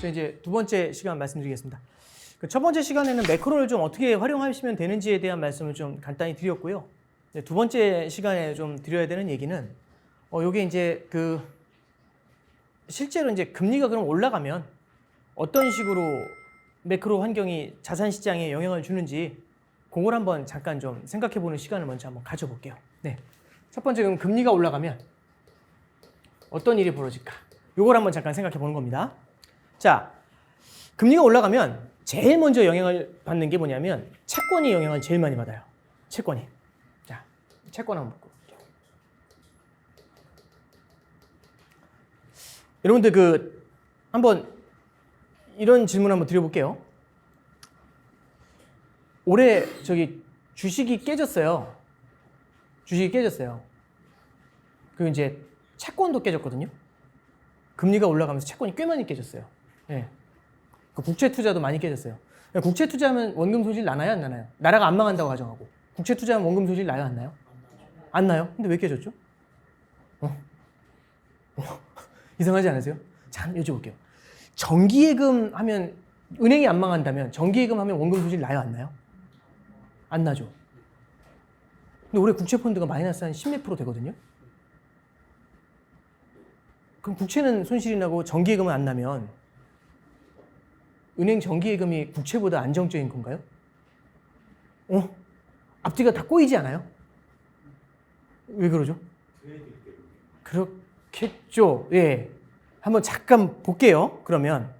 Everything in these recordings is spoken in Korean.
이제 두 번째 시간 말씀드리겠습니다. 첫 번째 시간에는 매크로를 좀 어떻게 활용하시면 되는지에 대한 말씀을 좀 간단히 드렸고요. 두 번째 시간에 좀 드려야 되는 얘기는 요게 이제 실제로 이제 금리가 그럼 올라가면 어떤 식으로 매크로 환경이 자산 시장에 영향을 주는지 그걸 한번 잠깐 좀 생각해 보는 시간을 먼저 한번 가져볼게요. 네. 첫 번째, 그럼 금리가 올라가면 어떤 일이 벌어질까? 요걸 한번 잠깐 생각해 보는 겁니다. 자, 금리가 올라가면 제일 먼저 영향을 받는 게 뭐냐면 채권이 영향을 제일 많이 받아요. 채권이. 자, 채권 한번 볼게요. 여러분들 한번 이런 질문 한번 드려볼게요. 올해 주식이 깨졌어요. 주식이 깨졌어요. 그리고 이제 채권도 깨졌거든요. 금리가 올라가면서 채권이 꽤 많이 깨졌어요. 네. 국채 투자도 많이 깨졌어요. 국채 투자하면 원금 손실 나나요, 안 나나요? 나라가 안 망한다고 가정하고 국채 투자하면 원금 손실 나요, 안 나요? 안 나요? 근데 왜 깨졌죠? 이상하지 않으세요? 자, 여쭤볼게요. 정기예금 하면 은행이 안 망한다면 정기예금 하면 원금 손실 나요, 안 나요? 안 나죠. 근데 올해 국채 펀드가 마이너스 한 10몇 프로 되거든요. 그럼 국채는 손실이 나고 정기예금은 안 나면 은행 정기예금이 국채보다 안정적인 건가요? 앞뒤가 다 꼬이지 않아요? 왜 그러죠? 그렇겠죠. 예. 한번 잠깐 볼게요. 그러면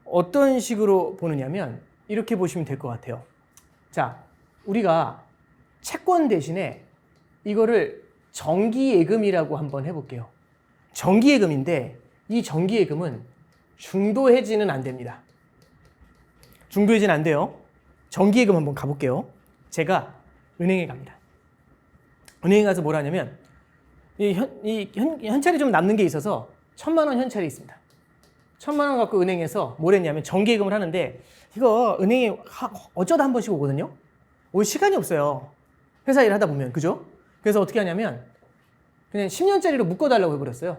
어떤 식으로 보느냐면 이렇게 보시면 될 것 같아요. 자, 우리가 채권 대신에 이거를 정기예금이라고 한번 해볼게요. 정기예금인데 이 정기예금은 중도해지는 안 됩니다. 중도해지는 안 돼요. 정기예금 한번 가볼게요. 제가 은행에 갑니다. 은행에 가서 뭘 하냐면 현찰이 좀 남는 게 있어서 1,000만 원 현찰이 있습니다. 1,000만 원 갖고 은행에서 뭘 했냐면 정기예금을 하는데 이거 은행에 어쩌다 한 번씩 오거든요. 올 시간이 없어요. 회사 일 하다 보면. 그죠? 그래서 어떻게 하냐면 그냥 10년짜리로 묶어달라고 해버렸어요.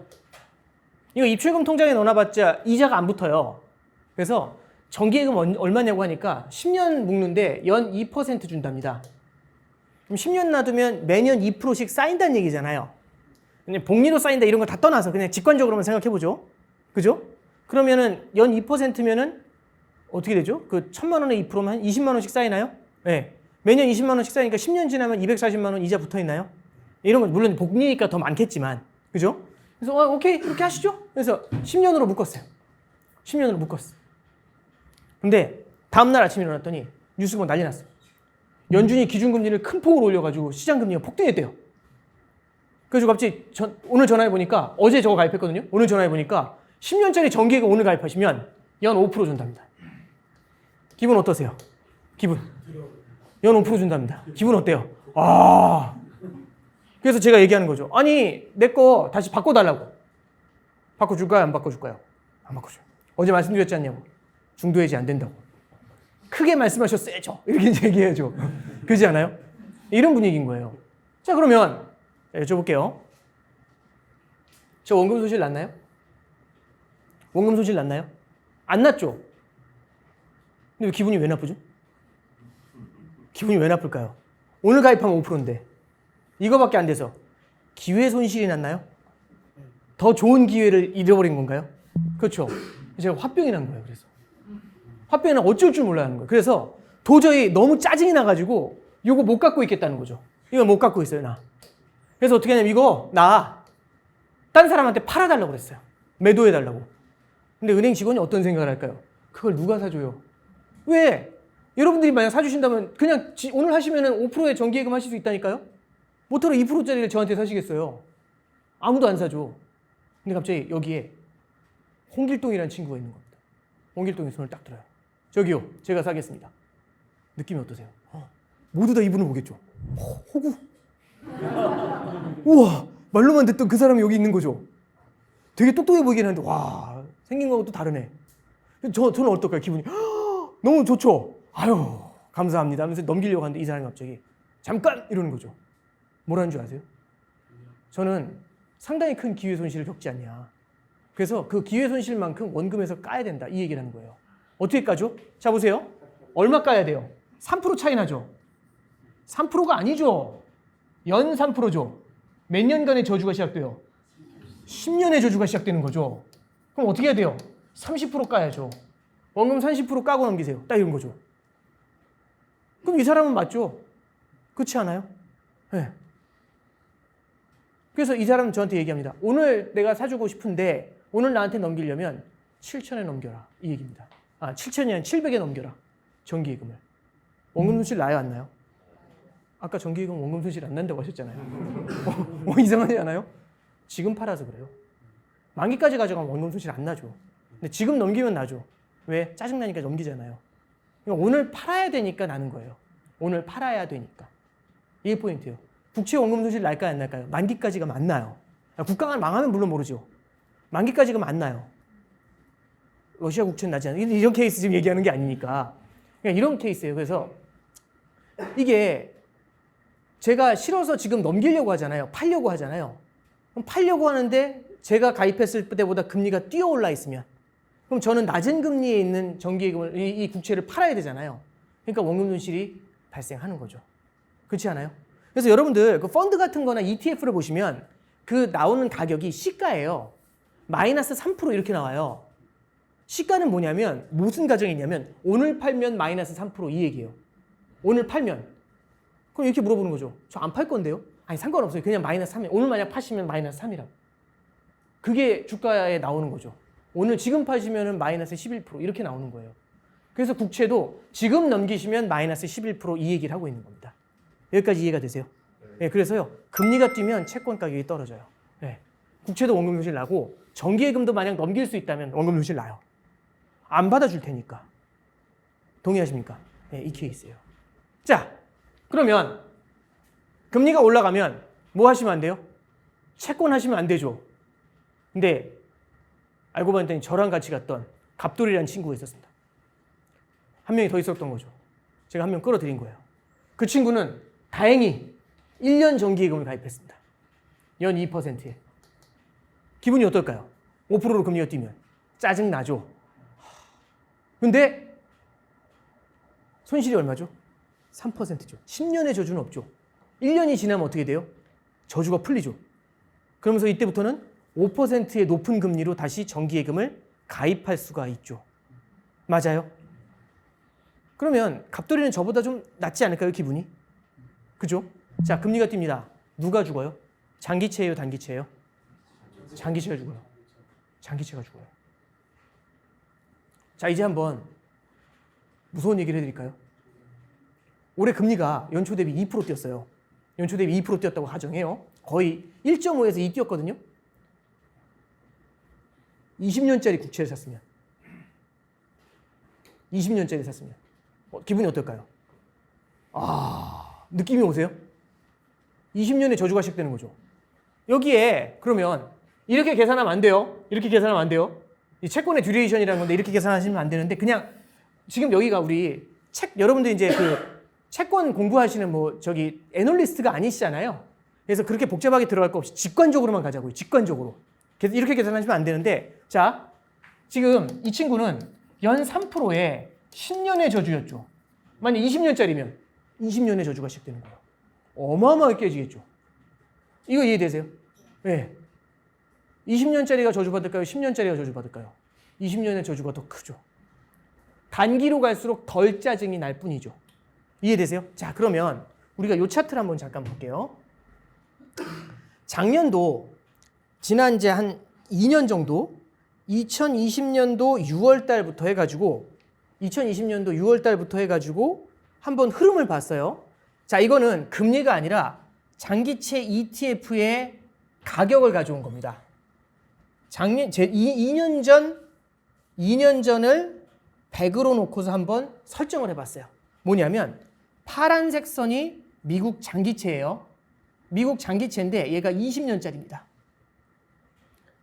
이거 입출금 통장에 넣어놔봤자 이자가 안 붙어요. 그래서 정기예금 얼마냐고 하니까 10년 묶는데 연 2% 준답니다. 그럼 10년 놔두면 매년 2%씩 쌓인다는 얘기잖아요. 그냥 복리로 쌓인다 이런 거 다 떠나서 그냥 직관적으로만 생각해보죠. 그죠? 그러면은 연 2%면은 어떻게 되죠? 그 1,000만 원에 2%면 한 20만 원씩 쌓이나요? 네. 매년 20만 원씩 쌓이니까 10년 지나면 240만 원 이자 붙어 있나요? 이런 건 물론 복리니까 더 많겠지만. 그죠? 그래서 오케이 이렇게 하시죠. 그래서 10년으로 묶었어요. 10년으로 묶었어. 근데 다음날 아침에 일어났더니 뉴스가 뭐 난리 났어요. 연준이 기준금리를 큰 폭으로 올려가지고 시장금리가 폭등했대요. 그래서 갑자기 오늘 전화해보니까 어제 저거 가입했거든요. 오늘 전화해보니까 10년짜리 정기예금 오늘 가입하시면 연 5% 준답니다. 기분 어떠세요? 기분? 연 5% 준답니다. 기분 어때요? 그래서 제가 얘기하는 거죠. 아니 내 거 다시 바꿔달라고. 바꿔줄까요? 안 바꿔줄까요? 안 바꿔줘요. 어제 말씀드렸지 않냐고. 중도해지 안 된다고. 크게 말씀하셨어야죠. 이렇게 이제 얘기해야죠. 그러지 않아요? 이런 분위기인 거예요. 자, 그러면 여쭤볼게요. 저 원금 손실 났나요? 원금 손실 났나요? 안 났죠? 근데 기분이 왜 나쁘죠? 기분이 왜 나쁠까요? 오늘 가입하면 5%인데 이거밖에 안 돼서 기회 손실이 났나요? 더 좋은 기회를 잃어버린 건가요? 그렇죠. 제가 화병이 난 거예요. 그래서 화병이 나면 어쩔 줄 몰라 하는 거예요. 그래서 도저히 너무 짜증이 나가지고 이거 못 갖고 있겠다는 거죠. 이거 못 갖고 있어요, 나. 그래서 어떻게 하냐면 이거 나 딴 사람한테 팔아달라고 그랬어요. 매도해달라고. 근데 은행 직원이 어떤 생각을 할까요? 그걸 누가 사줘요? 왜? 여러분들이 만약 사주신다면 그냥 오늘 하시면 5%의 정기예금 하실 수 있다니까요? 모터로 2%짜리를 저한테 사시겠어요? 아무도 안 사줘. 근데 갑자기 여기에 홍길동이라는 친구가 있는 겁니다. 홍길동이 손을 딱 들어요. 저기요, 제가 사겠습니다. 느낌이 어떠세요? 모두 다 이분을 보겠죠. 호구. 우와, 말로만 듣던 그 사람이 여기 있는 거죠. 되게 똑똑해 보이긴 하는데 와, 생긴 거하고 또 다르네. 저는 어떨까요? 기분이 너무 좋죠. 아유, 감사합니다 하면서 넘기려고 하는데 이 사람이 갑자기 잠깐 이러는 거죠. 뭐라는 줄 아세요? 저는 상당히 큰 기회 손실을 겪지 않냐. 그래서 그 기회 손실만큼 원금에서 까야 된다. 이 얘기를 하는 거예요. 어떻게 까죠? 자, 보세요. 얼마 까야 돼요? 3% 차이 나죠? 3%가 아니죠. 연 3%죠. 몇 년간의 저주가 시작돼요? 10년의 저주가 시작되는 거죠. 그럼 어떻게 해야 돼요? 30% 까야죠. 원금 30% 까고 넘기세요. 딱 이런 거죠. 그럼 이 사람은 맞죠? 그렇지 않아요? 네. 그래서 이 사람은 저한테 얘기합니다. 오늘 내가 사주고 싶은데 오늘 나한테 넘기려면 7천에 넘겨라. 이 얘기입니다. 7천이 아니라 700에 넘겨라. 정기예금을. 원금 손실 나요? 안 나요? 아까 정기예금 원금 손실 안 난다고 하셨잖아요. 이상하지 않아요? 지금 팔아서 그래요. 만기까지 가져가면 원금 손실 안 나죠. 근데 지금 넘기면 나죠. 왜? 짜증나니까 넘기잖아요. 그러니까 오늘 팔아야 되니까 나는 거예요. 오늘 팔아야 되니까. 이게 포인트예요. 국채 원금 손실 날까요? 안 날까요? 만기까지 가면 안 나요. 국가가 망하면 물론 모르죠. 만기까지 가면 안 나요. 러시아 국채는 나지 않아요. 이런 케이스 지금 얘기하는 게 아니니까. 그냥 이런 케이스예요. 그래서 이게 제가 싫어서 지금 넘기려고 하잖아요. 팔려고 하잖아요. 그럼 팔려고 하는데 제가 가입했을 때보다 금리가 뛰어올라 있으면 그럼 저는 낮은 금리에 있는 정기예금을 이 국채를 팔아야 되잖아요. 그러니까 원금 손실이 발생하는 거죠. 그렇지 않아요? 그래서 여러분들 그 펀드 같은 거나 ETF를 보시면 그 나오는 가격이 시가예요. 마이너스 3% 이렇게 나와요. 시가는 뭐냐면 무슨 가정이 있냐면 오늘 팔면 마이너스 3%이 얘기예요. 오늘 팔면. 그럼 이렇게 물어보는 거죠. 저 안 팔 건데요? 아니 상관없어요. 그냥 마이너스 3이에요. 오늘 만약 파시면 마이너스 3이라고. 그게 주가에 나오는 거죠. 오늘 지금 파시면 마이너스 11% 이렇게 나오는 거예요. 그래서 국채도 지금 넘기시면 마이너스 11%이 얘기를 하고 있는 겁니다. 여기까지 이해가 되세요? 네, 그래서요. 금리가 뛰면 채권 가격이 떨어져요. 네. 국채도 원금 손실 나고 정기예금도 만약 넘길 수 있다면 원금 손실 나요. 안 받아줄 테니까. 동의하십니까? 네, 이 케이스예요. 자, 그러면 금리가 올라가면 뭐 하시면 안 돼요? 채권 하시면 안 되죠. 근데 알고 봤더니 저랑 같이 갔던 갑돌이라는 친구가 있었습니다. 한 명이 더 있었던 거죠. 제가 한 명 끌어들인 거예요. 그 친구는 다행히 1년 정기예금을 가입했습니다. 연 2%에. 기분이 어떨까요? 5%로 금리가 뛰면. 짜증나죠. 근데 손실이 얼마죠? 3%죠. 10년의 저주는 없죠. 1년이 지나면 어떻게 돼요? 저주가 풀리죠. 그러면서 이때부터는 5%의 높은 금리로 다시 정기예금을 가입할 수가 있죠. 맞아요? 그러면 갑돌이는 저보다 좀 낫지 않을까요? 기분이? 그죠? 자, 금리가 뜁니다. 누가 죽어요? 장기채예요? 단기채예요? 장기채가 죽어요. 장기채가 죽어요. 자, 이제 한번 무서운 얘기를 해드릴까요? 올해 금리가 연초 대비 2% 뛰었어요. 연초 대비 2% 뛰었다고 가정해요. 거의 1.5에서 2 뛰었거든요. 20년짜리 국채를 샀으면 20년짜리 샀으면 기분이 어떨까요? 느낌이 오세요? 20년의 저주가 시작되는 거죠. 여기에 그러면 이렇게 계산하면 안 돼요. 이렇게 계산하면 안 돼요. 이 채권의 듀레이션이라는 건데 이렇게 계산하시면 안 되는데 그냥 지금 여기가 우리 여러분들 이제 그 채권 공부하시는 애널리스트가 아니시잖아요. 그래서 그렇게 복잡하게 들어갈 거 없이 직관적으로만 가자고요. 직관적으로. 이렇게 계산하시면 안 되는데 자, 지금 이 친구는 연 3%에 10년의 저주였죠. 만약 20년짜리면 20년의 저주가 시작되는 거예요. 어마어마하게 깨지겠죠. 이거 이해되세요? 네. 20년짜리가 저주받을까요? 10년짜리가 저주받을까요? 20년의 저주가 더 크죠. 단기로 갈수록 덜 짜증이 날 뿐이죠. 이해되세요? 자, 그러면 우리가 이 차트를 한번 잠깐 볼게요. 작년도 지난 이제 한 2년 정도 2020년도 6월 달부터 해가지고 2020년도 6월 달부터 해가지고 한번 흐름을 봤어요. 자, 이거는 금리가 아니라 장기채 ETF의 가격을 가져온 겁니다. 작년 2년 전을 100으로 놓고서 한번 설정을 해봤어요. 뭐냐면 파란색 선이 미국 장기채예요. 미국 장기채인데 얘가 20년짜리입니다.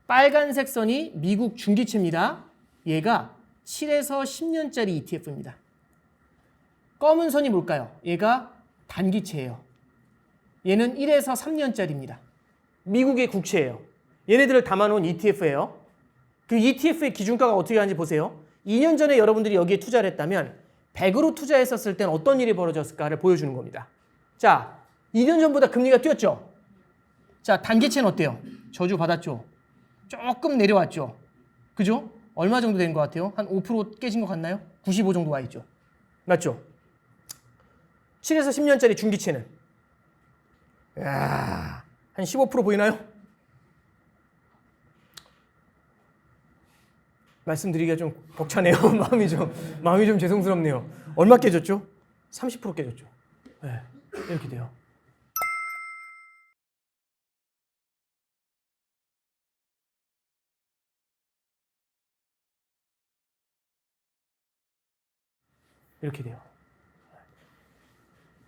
빨간색 선이 미국 중기채입니다. 얘가 7에서 10년짜리 ETF입니다. 검은 선이 뭘까요? 얘가 단기채예요. 얘는 1에서 3년짜리입니다. 미국의 국채예요. 얘네들을 담아놓은 ETF예요. 그 ETF의 기준가가 어떻게 하는지 보세요. 2년 전에 여러분들이 여기에 투자를 했다면 100으로 투자했었을 땐 어떤 일이 벌어졌을까를 보여주는 겁니다. 자, 2년 전보다 금리가 뛰었죠. 자, 단기채는 어때요? 저주 받았죠. 조금 내려왔죠. 그죠? 얼마 정도 된 것 같아요? 한 5% 깨진 것 같나요? 95 정도 와 있죠. 맞죠? 7에서 10년짜리 중기채는 야, 한 15% 보이나요? 말씀드리기가 좀 벅차네요. 마음이 좀 죄송스럽네요. 얼마 깨졌죠? 30% 깨졌죠. 네, 이렇게 돼요. 이렇게 돼요.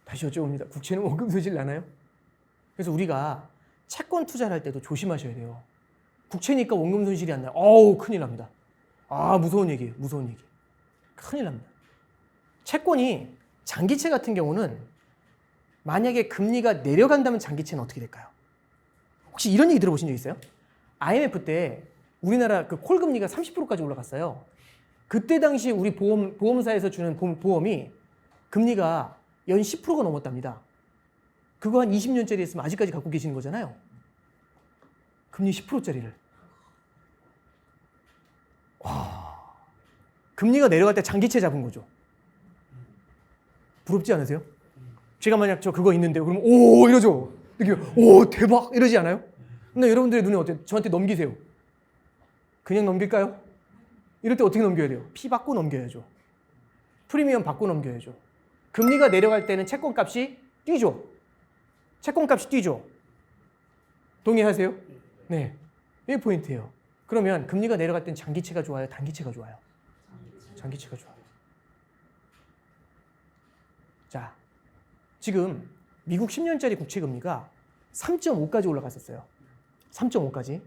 다시 여쭤봅니다. 국채는 원금 손실 나나요? 그래서 우리가 채권 투자를 할 때도 조심하셔야 돼요. 국채니까 원금 손실이 안 나요. 어우, 큰일 납니다. 아, 무서운 얘기예요. 무서운 얘기. 큰일 납니다. 채권이 장기채 같은 경우는 만약에 금리가 내려간다면 장기채는 어떻게 될까요? 혹시 이런 얘기 들어보신 적 있어요? IMF 때 우리나라 그 콜금리가 30%까지 올라갔어요. 그때 당시 우리 보험사에서 주는 보험이 금리가 연 10%가 넘었답니다. 그거 한 20년짜리 했으면 아직까지 갖고 계시는 거잖아요. 금리 10%짜리를. 와, 금리가 내려갈 때 장기채 잡은 거죠. 부럽지 않으세요? 제가 만약 저 그거 있는데요. 그러면 오 이러죠. 이렇게 오 대박 이러지 않아요? 근데 여러분들의 눈에 어때요? 저한테 넘기세요. 그냥 넘길까요? 이럴 때 어떻게 넘겨야 돼요? 피 받고 넘겨야죠. 프리미엄 받고 넘겨야죠. 금리가 내려갈 때는 채권값이 뛰죠. 채권값이 뛰죠. 동의하세요? 네. 이게 포인트예요. 그러면 금리가 내려갈 때는 장기채가 좋아요? 단기채가 좋아요? 장기채가 좋아요. 자, 지금 미국 10년짜리 국채 금리가 3.5까지 올라갔었어요. 3.5까지.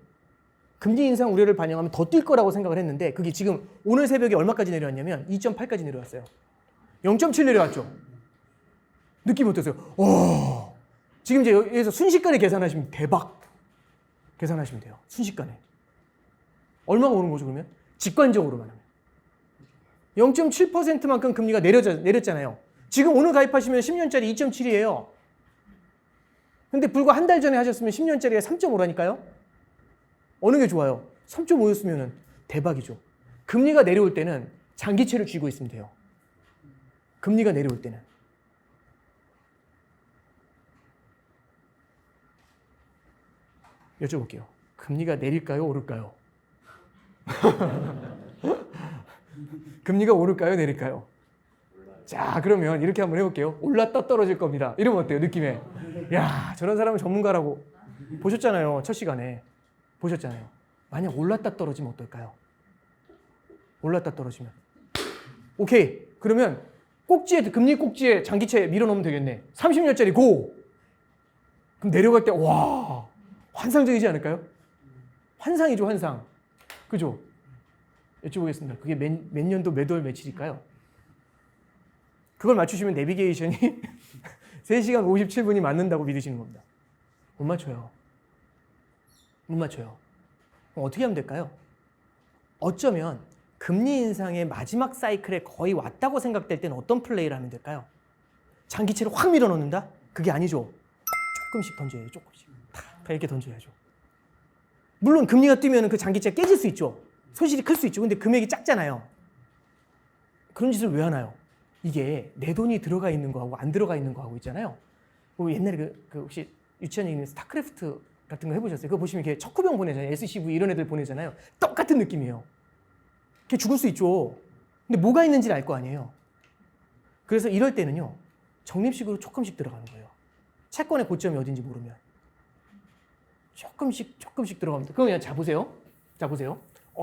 금리 인상 우려를 반영하면 더 뛸 거라고 생각을 했는데 그게 지금 오늘 새벽에 얼마까지 내려왔냐면 2.8까지 내려왔어요. 0.7 내려왔죠. 느낌 어떠세요? 오, 지금 이제 여기서 순식간에 계산하시면 대박. 계산하시면 돼요. 순식간에. 얼마가 오른 거죠 그러면? 직관적으로만 하면. 0.7%만큼 금리가 내렸잖아요. 지금 오늘 가입하시면 10년짜리 2.7이에요. 근데 불과 한 달 전에 하셨으면 10년짜리가 3.5라니까요. 어느 게 좋아요? 3.5였으면 대박이죠. 금리가 내려올 때는 장기채를 쥐고 있으면 돼요. 금리가 내려올 때는. 여쭤볼게요. 금리가 내릴까요? 오를까요? 금리가 오를까요? 내릴까요? 자, 그러면 이렇게 한번 해볼게요. 올랐다 떨어질 겁니다. 이러면 어때요? 느낌에. 야, 저런 사람은 전문가라고. 보셨잖아요. 첫 시간에. 보셨잖아요. 만약 올랐다 떨어지면 어떨까요? 올랐다 떨어지면. 오케이. 그러면 금리 꼭지에 장기채 밀어넣으면 되겠네. 30년짜리 고! 그럼 내려갈 때, 와, 환상적이지 않을까요? 환상이죠, 환상. 그죠? 여쭤보겠습니다. 그게 몇 년도 몇 월 며칠일까요? 그걸 맞추시면 내비게이션이 3시간 57분이 맞는다고 믿으시는 겁니다. 못 맞춰요. 못 맞춰요. 그럼 어떻게 하면 될까요? 어쩌면 금리 인상의 마지막 사이클에 거의 왔다고 생각될 때는 어떤 플레이를 하면 될까요? 장기채를 확 밀어넣는다? 그게 아니죠. 조금씩 던져야죠. 조금씩. 다 이렇게 던져야죠. 물론 금리가 뛰면 그 장기채가 깨질 수 있죠. 손실이 클 수 있죠. 근데 금액이 작잖아요. 그런 짓을 왜 하나요? 이게 내 돈이 들어가 있는 거하고 안 들어가 있는 거하고 있잖아요. 옛날에 그 혹시 유치원님 스타크래프트 같은 거 해보셨어요? 그거 보시면 이렇게 척후병 보내잖아요. SCV 이런 애들 보내잖아요. 똑같은 느낌이에요. 걔 죽을 수 있죠. 근데 뭐가 있는지를 알 거 아니에요. 그래서 이럴 때는요. 적립식으로 조금씩 들어가는 거예요. 채권의 고점이 어딘지 모르면. 조금씩 들어갑니다. 그럼 그냥 자 보세요.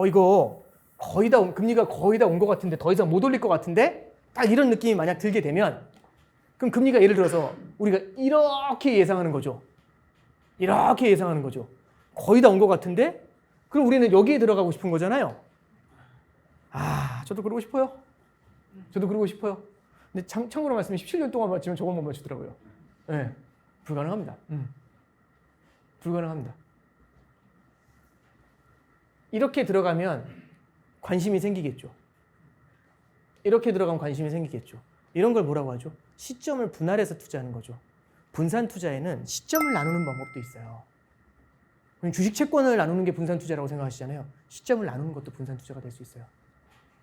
이거 거의 다 금리가 거의 다 온 것 같은데 더 이상 못 올릴 것 같은데 딱 이런 느낌이 만약 들게 되면 그럼 금리가 예를 들어서 우리가 이렇게 예상하는 거죠. 거의 다 온 것 같은데 그럼 우리는 여기에 들어가고 싶은 거잖아요. 아, 저도 그러고 싶어요. 근데 참고로 말씀에 17년 동안 맞추면 저것만 맞추더라고요. 네, 불가능합니다. 불가능합니다. 이렇게 들어가면 관심이 생기겠죠. 이렇게 들어가면 관심이 생기겠죠. 이런 걸 뭐라고 하죠? 시점을 분할해서 투자하는 거죠. 분산 투자에는 시점을 나누는 방법도 있어요. 주식 채권을 나누는 게 분산 투자라고 생각하시잖아요. 시점을 나누는 것도 분산 투자가 될 수 있어요.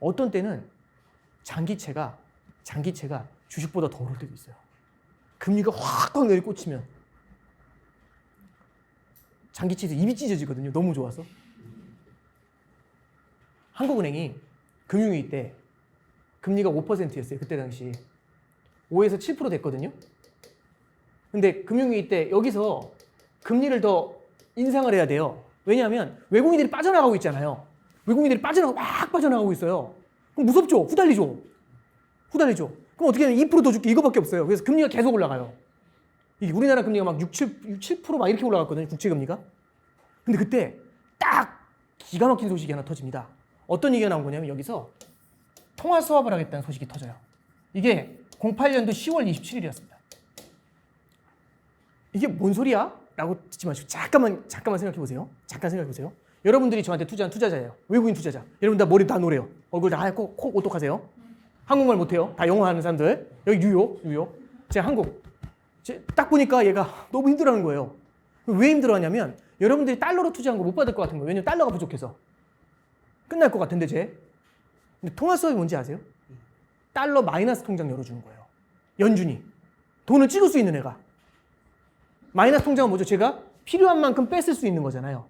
어떤 때는 장기채가 주식보다 더 오를 때도 있어요. 금리가 확 내리꽂히면 장기채에서 입이 찢어지거든요. 너무 좋아서. 한국은행이 금융위기 때 금리가 5%였어요. 그때 당시 5에서 7% 됐거든요. 근데 금융위기 때 여기서 금리를 더 인상을 해야 돼요. 왜냐하면 외국인들이 빠져나가고 있잖아요. 외국인들이 막 빠져나가고 있어요. 그럼 무섭죠? 후달리죠? 그럼 어떻게 하면 2% 더 줄게 이거밖에 없어요. 그래서 금리가 계속 올라가요. 이게 우리나라 금리가 막 7% 이렇게 올라갔거든요. 국채금리가. 근데 그때 딱 기가 막힌 소식이 하나 터집니다. 어떤 얘기가 나온 거냐면 여기서 통화 수합을 하겠다는 소식이 터져요. 이게 08년도 10월 27일이었습니다. 이게 뭔 소리야? 라고 듣지 마시고 잠깐만 생각해 보세요. 여러분들이 저한테 투자한 투자자예요. 외국인 투자자. 여러분 다 머리 다 노래요. 얼굴 다 하얗고 코 오똑하세요. 한국말 못해요. 다 영어 하는 사람들. 여기 뉴욕. 제가 한국. 딱 보니까 얘가 너무 힘들어하는 거예요. 왜 힘들어하냐면 여러분들이 달러로 투자한 거 못 받을 것 같은 거예요. 왜냐면 달러가 부족해서. 끝날 것 같은데 근데 통화 수업이 뭔지 아세요? 달러 마이너스 통장 열어주는 거예요. 연준이. 돈을 찍을 수 있는 애가. 마이너스 통장은 뭐죠? 제가 필요한 만큼 뺏을 수 있는 거잖아요.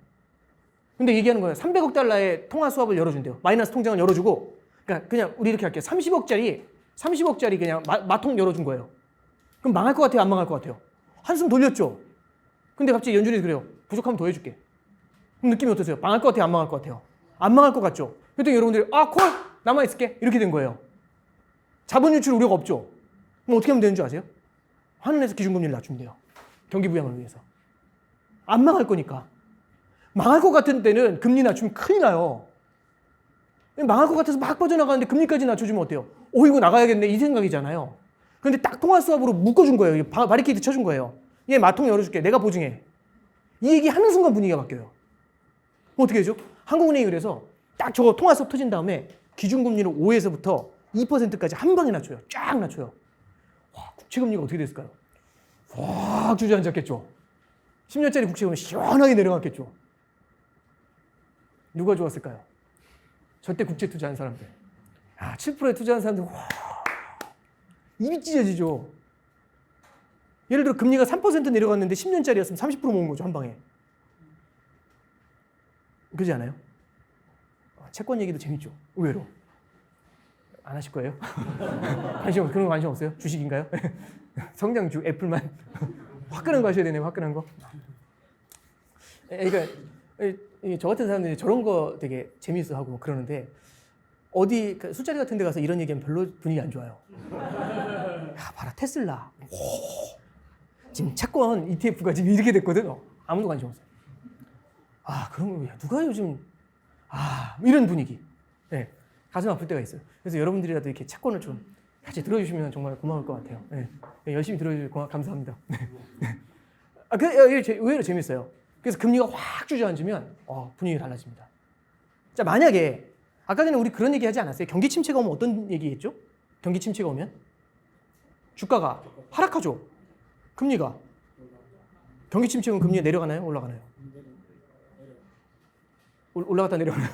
근데 얘기하는 거예요. 300억 달러의 통화 수합을 열어준대요. 마이너스 통장을 열어주고, 그러니까 그냥 우리 이렇게 할게요. 30억짜리 그냥 마통 열어준 거예요. 그럼 망할 것 같아요? 안 망할 것 같아요? 한숨 돌렸죠? 근데 갑자기 연준이 그래요. 부족하면 더 해줄게. 그럼 느낌이 어떠세요? 망할 것 같아요? 안 망할 것 같아요? 안 망할 것 같죠? 그랬더니 여러분들이 콜! 남아있을게. 이렇게 된 거예요. 자본 유출 우려가 없죠? 그럼 어떻게 하면 되는 줄 아세요? 한은에서 기준금리를 낮추면 돼요. 경기 부양을 위해서. 안 망할 거니까. 망할 것 같은 때는 금리 낮추면 큰일 나요. 망할 것 같아서 막 빠져나가는데 금리까지 낮춰주면 어때요? 이거 나가야겠네 이 생각이잖아요. 근데 딱 통화 수합으로 묶어준 거예요. 바리케이트 쳐준 거예요. 얘 마통 열어줄게. 내가 보증해. 이 얘기 하는 순간 분위기가 바뀌어요. 어떻게 되죠? 한국은행이 그래서 딱 저거 통화 수합 터진 다음에 기준금리를 5에서부터 2%까지 한 방에 낮춰요. 쫙 낮춰요. 와, 국채금리가 어떻게 됐을까요? 확 주저앉았겠죠. 10년짜리 국채금리 시원하게 내려갔겠죠. 누가 좋았을까요? 절대 국채 투자한 사람들. 7%에 투자한 사람들 입이 찢어지죠. 예를 들어 금리가 3% 내려갔는데 10년짜리였으면 30% 모은 거죠. 한 방에. 그러지 않아요? 채권 얘기도 재밌죠. 의외로. 안 하실 거예요? 그런 거 관심 없어요? 주식인가요? 성장주 애플만 화끈한 거 하셔야 되네요. 화끈한 거. 그러니까 저 같은 사람들이 저런 거 되게 재밌어 하고 뭐 그러는데 어디 술자리 같은 데 가서 이런 얘기하면 별로 분위기 안 좋아요. 야, 봐라 테슬라. 지금 채권 ETF가 지금 이렇게 됐거든. 아무도 관심 없어요. 그런 거 누가 요즘 이런 분위기. 네, 가슴 아플 때가 있어요. 그래서 여러분들이라도 이렇게 채권을 좀 같이 들어주시면 정말 고마울 것 같아요. 네, 열심히 들어주셔서 감사합니다. 의외로 재밌어요. 그래서 금리가 확 주저앉으면 분위기가 달라집니다. 자, 만약에 아까 전에 우리 그런 얘기 하지 않았어요? 경기 침체가 오면 어떤 얘기했죠? 경기 침체가 오면 주가가 하락하죠. 금리가 경기 침체 오면 금리가 내려가나요? 올라가나요? 올라갔다 내려가나요?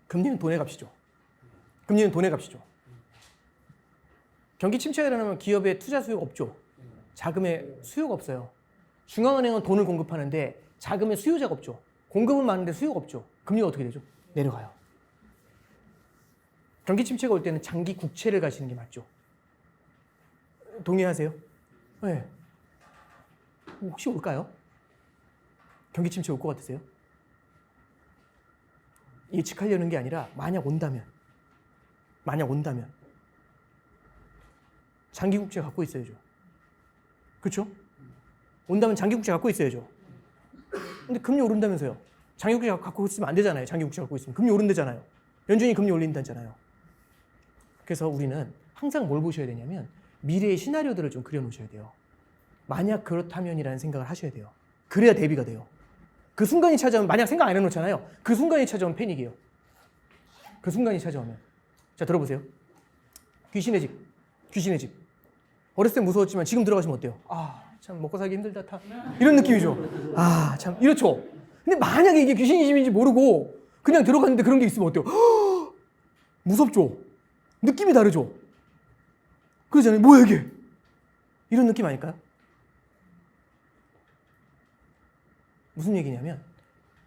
금리는 돈의 값이죠. 경기 침체가 일어나면 기업의 투자 수요가 없죠. 자금의 수요가 없어요. 중앙은행은 돈을 공급하는데 자금의 수요자가 없죠. 공급은 많은데 수요가 없죠. 금리가 어떻게 되죠? 내려가요. 경기 침체가 올 때는 장기 국채를 가시는 게 맞죠. 동의하세요? 네. 혹시 올까요? 경기 침체 올 것 같으세요? 예측하려는 게 아니라 만약 온다면 장기 국채 갖고 있어야죠. 그렇죠? 온다면 장기 국채 갖고 있어야죠. 근데 금리 오른다면서요. 장기 국채 갖고 있으면 안 되잖아요. 장기 국채 갖고 있으면 금리 오른다잖아요. 연준이 금리 올린다잖아요. 그래서 우리는 항상 뭘 보셔야 되냐면 미래의 시나리오들을 좀 그려놓으셔야 돼요. 만약 그렇다면이라는 생각을 하셔야 돼요. 그래야 대비가 돼요. 그 순간이 찾아오면 만약 생각 안 해놓잖아요. 그 순간이 찾아오면 패닉이에요. 그 순간이 찾아오면. 자, 들어보세요. 귀신의 집. 귀신의 집. 어렸을 때 무서웠지만 지금 들어가시면 어때요? 아, 참 먹고 살기 힘들다 타. 이런 느낌이죠. 아, 참 이렇죠. 근데 만약에 이게 귀신의 집인지 모르고 그냥 들어갔는데 그런 게 있으면 어때요? 허! 무섭죠. 느낌이 다르죠. 그러잖아요. 뭐야 이게? 이런 느낌 아닐까요? 무슨 얘기냐면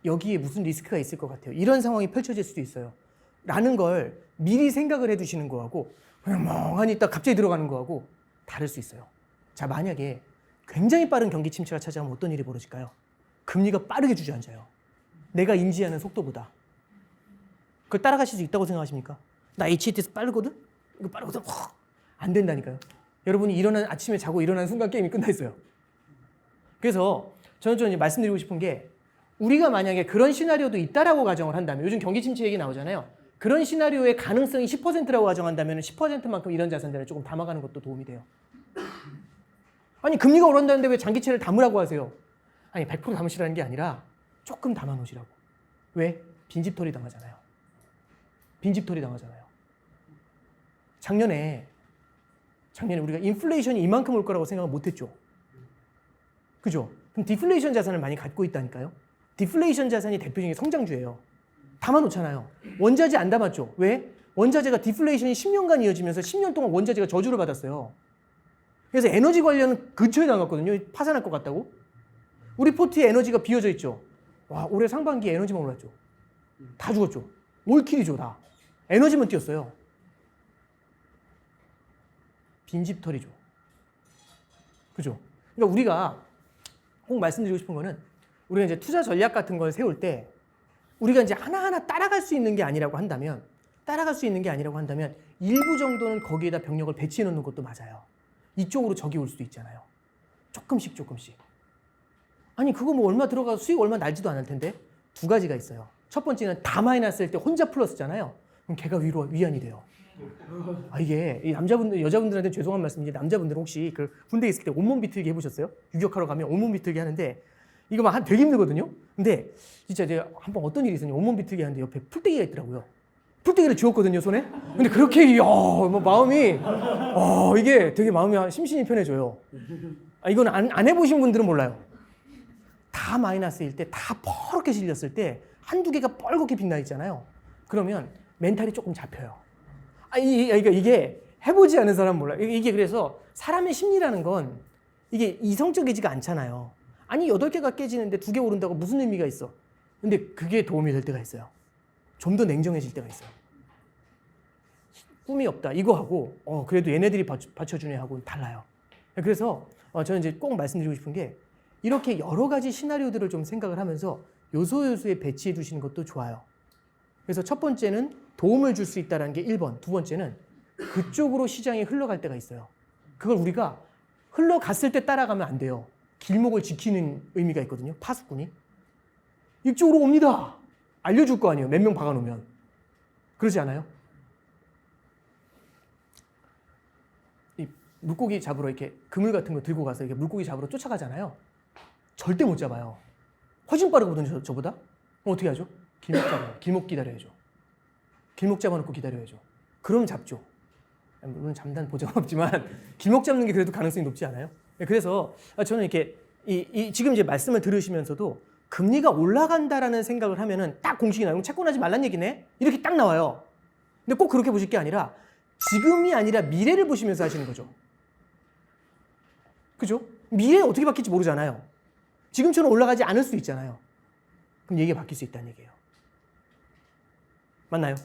여기에 무슨 리스크가 있을 것 같아요. 이런 상황이 펼쳐질 수도 있어요. 라는 걸 미리 생각을 해두시는 거하고 그냥 멍하니 있다 갑자기 들어가는 거하고 다를 수 있어요. 자, 만약에 굉장히 빠른 경기 침체가 찾아오면 어떤 일이 벌어질까요? 금리가 빠르게 주저앉아요. 내가 인지하는 속도보다. 그걸 따라가실 수 있다고 생각하십니까? 나 HTS 빠르거든? 이거 빠르거든? 안 된다니까요. 여러분이 아침에 자고 일어나는 순간 게임이 끝나 있어요. 그래서 저는 좀 말씀드리고 싶은 게 우리가 만약에 그런 시나리오도 있다라고 가정을 한다면 요즘 경기 침체 얘기 나오잖아요. 그런 시나리오의 가능성이 10%라고 가정한다면 10%만큼 이런 자산들을 조금 담아가는 것도 도움이 돼요. 아니 금리가 오른다는데 왜 장기채를 담으라고 하세요? 아니 100% 담으시라는 게 아니라 조금 담아놓으시라고. 왜? 빈집털이 당하잖아요. 빈집털이 당하잖아요. 작년에 우리가 인플레이션이 이만큼 올 거라고 생각을 못했죠. 그죠? 그럼 디플레이션 자산을 많이 갖고 있다니까요. 디플레이션 자산이 대표적인 성장주예요. 담아놓잖아요. 원자재 안 담았죠. 왜? 원자재가 디플레이션이 10년간 이어지면서 10년 동안 원자재가 저주를 받았어요. 그래서 에너지 관련은 근처에 나갔거든요. 파산할 것 같다고. 우리 포트에 에너지가 비어져 있죠. 와, 올해 상반기에 에너지만 올랐죠. 다 죽었죠. 올킬이죠, 다. 에너지만 뛰었어요. 빈집털이죠. 그죠? 그러니까 우리가 꼭 말씀드리고 싶은 거는 우리가 이제 투자 전략 같은 걸 세울 때 우리가 이제 하나하나 따라갈 수 있는 게 아니라고 한다면 일부 정도는 거기에다 병력을 배치해 놓는 것도 맞아요. 이쪽으로 적이 올 수도 있잖아요. 조금씩. 아니 그거 뭐 얼마 들어가서 수익 얼마 날지도 않을 텐데 두 가지가 있어요. 첫 번째는 다 마이너스 할 때 혼자 플러스잖아요. 그럼 걔가 위안이 돼요. 아, 이게 이 여자분들한테 죄송한 말씀인데 남자분들은 혹시 그 군대에 있을 때 온몸 비틀기 해보셨어요? 유격하러 가면 온몸 비틀기 하는데 이거 막 되게 힘들거든요. 근데 진짜 제가 한번 어떤 일이 있었냐, 온몸 비틀기 하는데 옆에 풀떼기가 있더라고요. 풀떼기를 쥐었거든요, 손에. 근데 그렇게 뭐 마음이 이게 되게 마음이 심신이 편해져요. 아, 이건 안 해보신 분들은 몰라요. 다 마이너스일 때, 다 퍼렇게 질렸을 때 한두 개가 뻘겋게 빛나 있잖아요. 그러면 멘탈이 조금 잡혀요. 이게 해보지 않은 사람은 몰라요. 이게 그래서 사람의 심리라는 건 이게 이성적이지가 않잖아요. 아니 8개가 깨지는데 2개 오른다고 무슨 의미가 있어? 근데 그게 도움이 될 때가 있어요. 좀 더 냉정해질 때가 있어요. 꿈이 없다 이거하고 그래도 얘네들이 받쳐주네 하고는 달라요. 그래서 저는 이제 꼭 말씀드리고 싶은 게 이렇게 여러 가지 시나리오들을 좀 생각을 하면서 요소에 배치해 두시는 것도 좋아요. 그래서 첫 번째는 도움을 줄 수 있다는 게 1번. 두 번째는 그쪽으로 시장이 흘러갈 때가 있어요. 그걸 우리가 흘러갔을 때 따라가면 안 돼요. 길목을 지키는 의미가 있거든요. 파수꾼이. 이쪽으로 옵니다. 알려줄 거 아니에요. 몇 명 박아놓으면. 그러지 않아요? 이 물고기 잡으러 이렇게 그물 같은 거 들고 가서 이렇게 물고기 잡으러 쫓아가잖아요. 절대 못 잡아요. 훨씬 빠르거든요, 저보다. 어떻게 하죠? 길목 잡아요. 길목 기다려야죠. 길목 잡아놓고 기다려야죠. 그럼 잡죠. 물론 잠단 보장은 없지만 길목 잡는 게 그래도 가능성이 높지 않아요? 그래서 저는 이렇게 지금 이제 말씀을 들으시면서도 금리가 올라간다라는 생각을 하면은 딱 공식이 나오면 채권하지 말란 얘기네? 이렇게 딱 나와요. 근데 꼭 그렇게 보실 게 아니라 지금이 아니라 미래를 보시면서 하시는 거죠. 그죠? 미래 어떻게 바뀔지 모르잖아요. 지금처럼 올라가지 않을 수도 있잖아요. 그럼 얘기가 바뀔 수 있다는 얘기예요. 맞나요?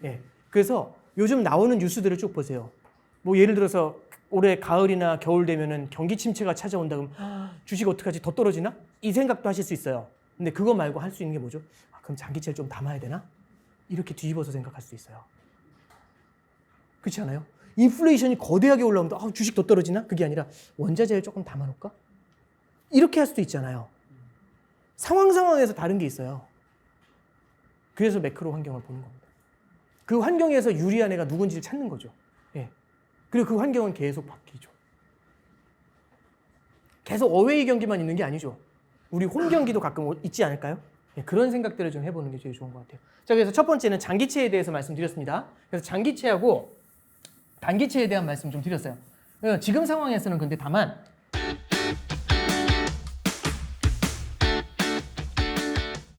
예. 그래서 요즘 나오는 뉴스들을 쭉 보세요. 뭐 예를 들어서 올해 가을이나 겨울 되면은 경기 침체가 찾아온다 그러면 주식 어떡하지? 더 떨어지나? 이 생각도 하실 수 있어요. 근데 그거 말고 할 수 있는 게 뭐죠? 그럼 장기채를 좀 담아야 되나? 이렇게 뒤집어서 생각할 수 있어요. 그렇지 않아요? 인플레이션이 거대하게 올라오면 주식 더 떨어지나? 그게 아니라 원자재를 조금 담아놓을까? 이렇게 할 수도 있잖아요. 상황에서 다른 게 있어요. 그래서 매크로 환경을 보는 겁니다. 그 환경에서 유리한 애가 누군지를 찾는 거죠. 예. 그리고 그 환경은 계속 바뀌죠. 계속 어웨이 경기만 있는 게 아니죠. 우리 홈 경기도 가끔 있지 않을까요? 예, 그런 생각들을 좀 해보는 게 제일 좋은 것 같아요. 자, 그래서 첫 번째는 장기체에 대해서 말씀드렸습니다. 그래서 장기체하고 단기체에 대한 말씀 좀 드렸어요. 지금 상황에서는 근데 다만